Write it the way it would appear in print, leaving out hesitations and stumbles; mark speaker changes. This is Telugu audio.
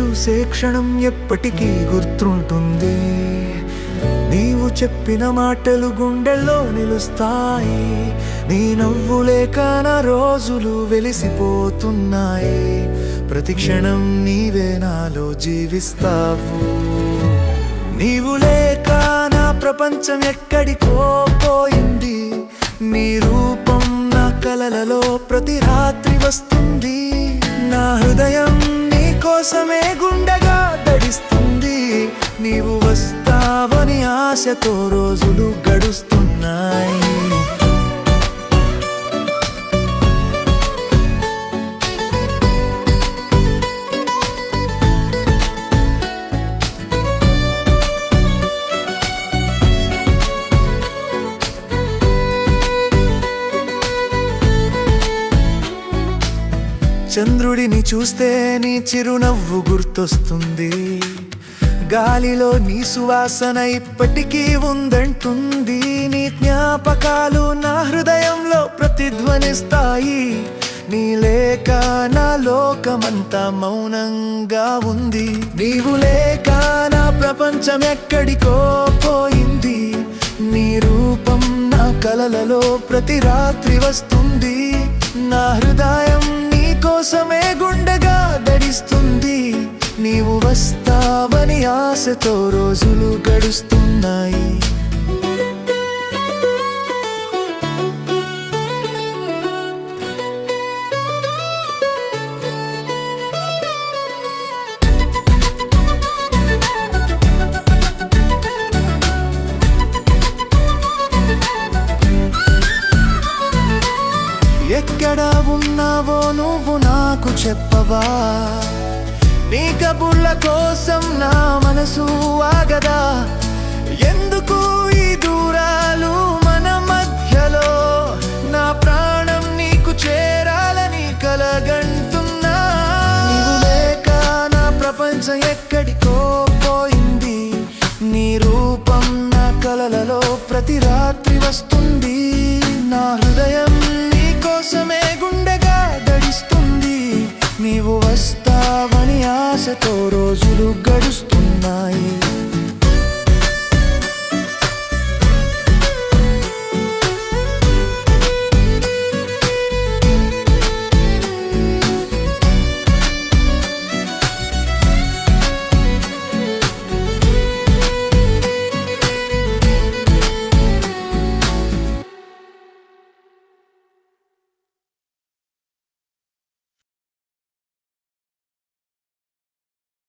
Speaker 1: చూసే క్షణం ఎప్పటికీ గుర్తుంటుంది. నీవు చెప్పిన మాటలు గుండెల్లో నిలుస్తాయి. నీ నవ్వు లేక నా రోజులు వెలిసిపోతున్నాయి. ప్రతి క్షణం నీవే నాలో జీవిస్తావు. నీవు లేక నా ప్రపంచం ఎక్కడికో పోయింది. నీ రూపం నా కలలలో ప్రతి రాత్రి వస్తుంది. నా హృదయం నీ కోసమే గుండెగా దడిస్తుంది. నీవు వస్తావని ఆశతో రోజులు గడుస్తున్నాయి. చంద్రుడిని చూస్తే నీ చిరునవ్వు గుర్తొస్తుంది. గాలిలో నీ సువాసన ఇప్పటికీ ఉందంటుంది. నీ జ్ఞాపకాలు నా హృదయంలో ప్రతిధ్వనిస్తాయి. నీ లేక నా లోకమంతా మౌనంగా ఉంది. నీవు లేక నా ప్రపంచం ఎక్కడికో పోయింది. నీ రూపం నా కలలలో ప్రతి రాత్రి వస్తుంది. నా హృదయం కోసమే గుండెగా దడిస్తుంది. నీవు వస్తావని ఆశతో రోజులు గడుస్తున్నాయి. ఎక్కడ ఉన్నావో నువ్వు నాకు చెప్పవా? నీ కబుర్ల కోసం నా మనసు ఆగదా? ఎందుకు ఈ దూరాలు మన మధ్యలో? నా ప్రాణం నీకు చేరాలని కలగంటున్నా. నీవు లేక నా ప్రపంచం ఎక్కడికో పోయింది. నీ రూపం నా కలలలో ప్రతి రాత్రి వస్తుంది. నా హృదయం కోసమే గుండెగా దడిస్తుంది. నీవు వస్తావని ఆశతో